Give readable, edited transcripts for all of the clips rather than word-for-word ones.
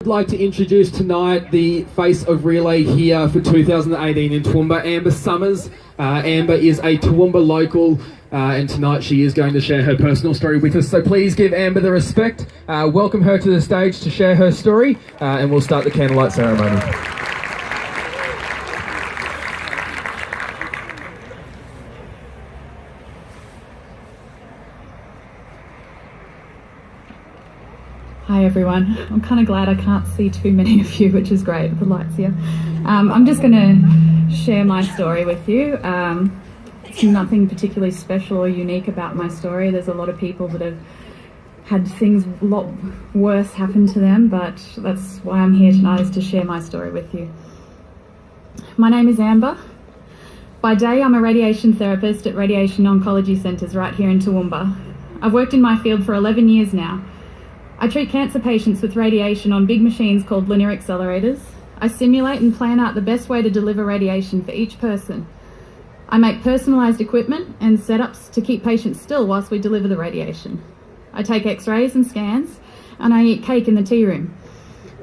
like to introduce tonight the face of relay here for 2018 in Toowoomba, Amber Summers. Amber is a Toowoomba local, and tonight she is going to share her personal story with us. So please give Amber the respect. Welcome her to the stage to share her story, and we'll start the candlelight ceremony. Hi everyone. I'm kind of glad I can't see too many of you, which is great with the lights here. I'm just going to share my story with you. It's nothing particularly special or unique about my story. There's a lot of people that have had things a lot worse happen to them, but that's why I'm here tonight, is to share my story with you. My name is Amber. By day, I'm a radiation therapist at radiation oncology centres right here in Toowoomba. I've worked in my field for 11 years now. I treat cancer patients with radiation on big machines called linear accelerators. I simulate and plan out the best way to deliver radiation for each person. I make personalised equipment and setups to keep patients still whilst we deliver the radiation. I take x-rays and scans, and I eat cake in the tea room.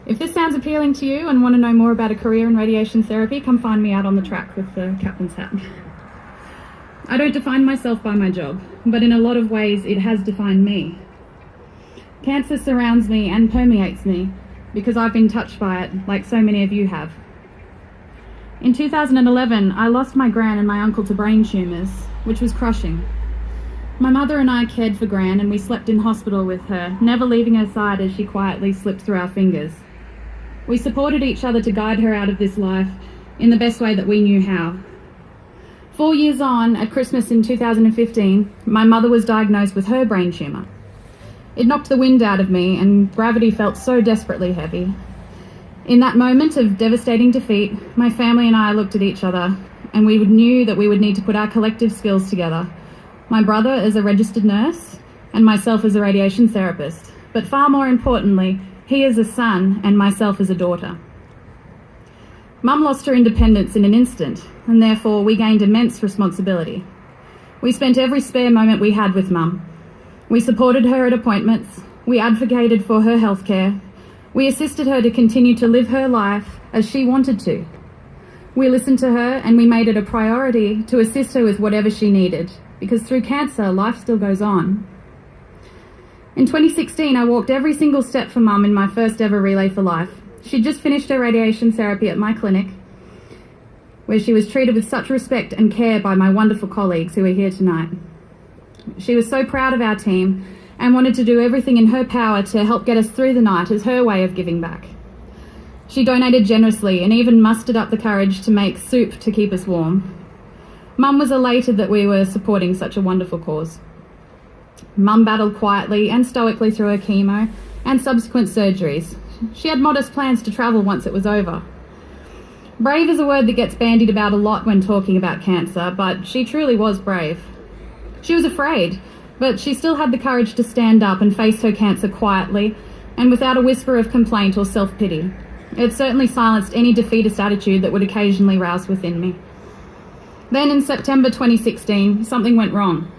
If this sounds appealing to you and want to know more about a career in radiation therapy, come find me out on the track with the captain's hat. I don't define myself by my job, but in a lot of ways it has defined me. Cancer surrounds me and permeates me because I've been touched by it like so many of you have. In 2011, I lost my gran and my uncle to brain tumours, which was crushing. My mother and I cared for Gran, and we slept in hospital with her, never leaving her side as she quietly slipped through our fingers. We supported each other to guide her out of this life in the best way that we knew how. 4 years on, at Christmas in 2015, my mother was diagnosed with her brain tumour. It knocked the wind out of me, and gravity felt so desperately heavy. In that moment of devastating defeat, my family and I looked at each other, and we knew that we would need to put our collective skills together. My brother as a registered nurse, and myself as a radiation therapist. But far more importantly, he as a son, and myself as a daughter. Mum lost her independence in an instant, and therefore we gained immense responsibility. We spent every spare moment we had with Mum. We supported her at appointments, we advocated for her healthcare, we assisted her to continue to live her life as she wanted to. We listened to her, and we made it a priority to assist her with whatever she needed, because through cancer, life still goes on. In 2016, I walked every single step for Mum in my first ever Relay for Life. She'd just finished her radiation therapy at my clinic, where she was treated with such respect and care by my wonderful colleagues who are here tonight. She was so proud of our team and wanted to do everything in her power to help get us through the night as her way of giving back. She donated generously and even mustered up the courage to make soup to keep us warm. Mum was elated that we were supporting such a wonderful cause. Mum battled quietly and stoically through her chemo and subsequent surgeries. She had modest plans to travel once it was over. Brave is a word that gets bandied about a lot when talking about cancer, but she truly was brave. She was afraid, but she still had the courage to stand up and face her cancer quietly and without a whisper of complaint or self-pity. It certainly silenced any defeatist attitude that would occasionally rouse within me. Then in September 2016, something went wrong.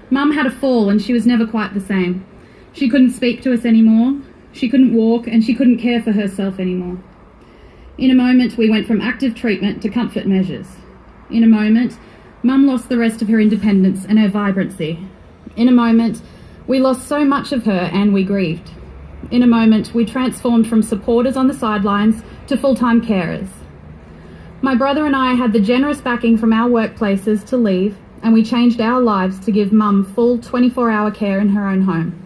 Mum had a fall and she was never quite the same. She couldn't speak to us anymore, she couldn't walk, and she couldn't care for herself anymore. In a moment, we went from active treatment to comfort measures. In a moment, Mum lost the rest of her independence and her vibrancy. In a moment, we lost so much of her and we grieved. In a moment, we transformed from supporters on the sidelines to full-time carers. My brother and I had the generous backing from our workplaces to leave, and we changed our lives to give Mum full 24-hour care in her own home.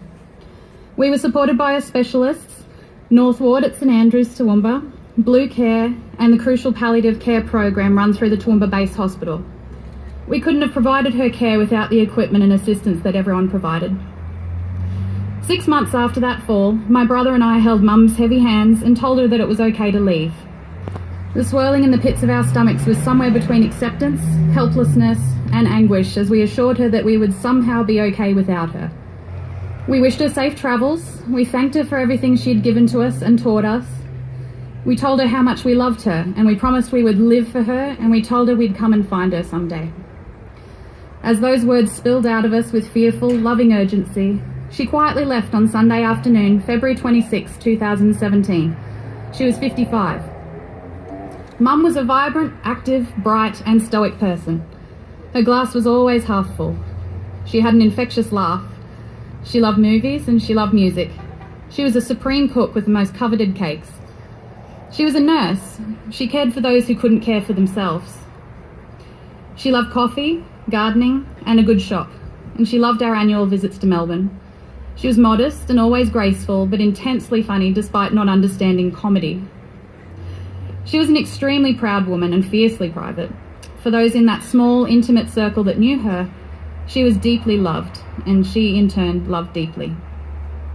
We were supported by our specialists, North Ward at St Andrews, Toowoomba, Blue Care, and the crucial palliative care program run through the Toowoomba Base Hospital. We couldn't have provided her care without the equipment and assistance that everyone provided. 6 months after that fall, my brother and I held Mum's heavy hands and told her that it was okay to leave. The swirling in the pits of our stomachs was somewhere between acceptance, helplessness, and anguish as we assured her that we would somehow be okay without her. We wished her safe travels, we thanked her for everything she had given to us and taught us. We told her how much we loved her, and we promised we would live for her, and we told her we'd come and find her someday. As those words spilled out of us with fearful, loving urgency, She quietly left on Sunday afternoon, February 26, 2017. She was 55. Mum was a vibrant, active, bright and stoic person. Her glass was always half full. She had an infectious laugh. She loved movies and she loved music. She was a supreme cook with the most coveted cakes. She was a nurse. She cared for those who couldn't care for themselves. She loved coffee, gardening and a good shop, and she loved our annual visits to Melbourne. She was modest and always graceful, but intensely funny despite not understanding comedy. She was an extremely proud woman and fiercely private. For those in that small, intimate circle that knew her, she was deeply loved, and she in turn loved deeply.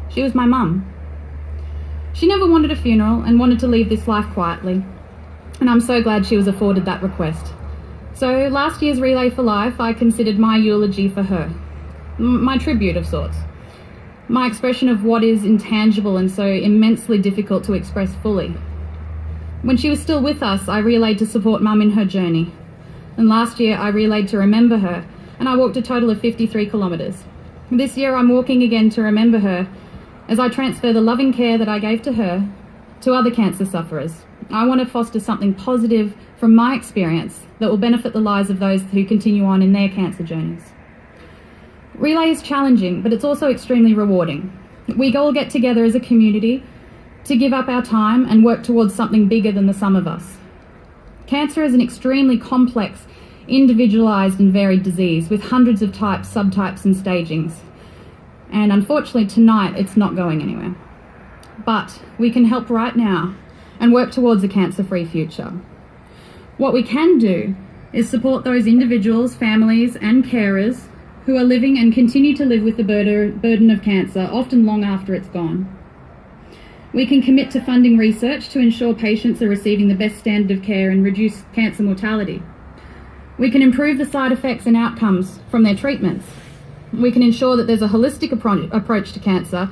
She was my mum. She never wanted a funeral and wanted to leave this life quietly, and I'm so glad she was afforded that request. So last year's Relay for Life I considered my eulogy for her, my tribute of sorts, my expression of what is intangible and so immensely difficult to express fully. When she was still with us, I relayed to support Mum in her journey, and last year I relayed to remember her, and I walked a total of 53 kilometres. This year I'm walking again to remember her as I transfer the loving care that I gave to her to other cancer sufferers. I want to foster something positive from my experience that will benefit the lives of those who continue on in their cancer journeys. Relay is challenging, but it's also extremely rewarding. We all get together as a community to give up our time and work towards something bigger than the sum of us. Cancer is an extremely complex, individualised and varied disease with hundreds of types, subtypes and stagings. And unfortunately tonight it's not going anywhere. But we can help right now and work towards a cancer-free future. What we can do is support those individuals, families and carers who are living and continue to live with the burden of cancer, often long after it's gone. We can commit to funding research to ensure patients are receiving the best standard of care and reduce cancer mortality. We can improve the side effects and outcomes from their treatments. We can ensure that there's a holistic approach to cancer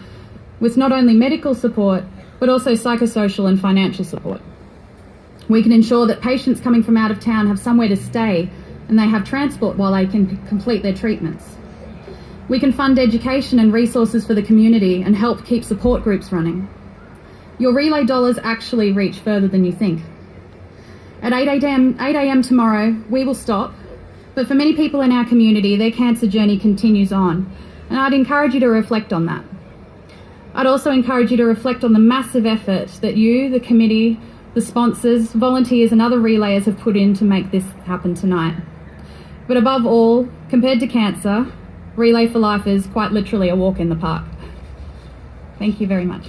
with not only medical support, but also psychosocial and financial support. We can ensure that patients coming from out of town have somewhere to stay and they have transport while they can complete their treatments. We can fund education and resources for the community and help keep support groups running. Your Relay dollars actually reach further than you think. At 8 a.m. tomorrow, we will stop, but for many people in our community, their cancer journey continues on, and I'd encourage you to reflect on that. I'd also encourage you to reflect on the massive effort that you, the committee, the sponsors, volunteers and other relayers have put in to make this happen tonight. But above all, compared to cancer, Relay for Life is quite literally a walk in the park. Thank you very much.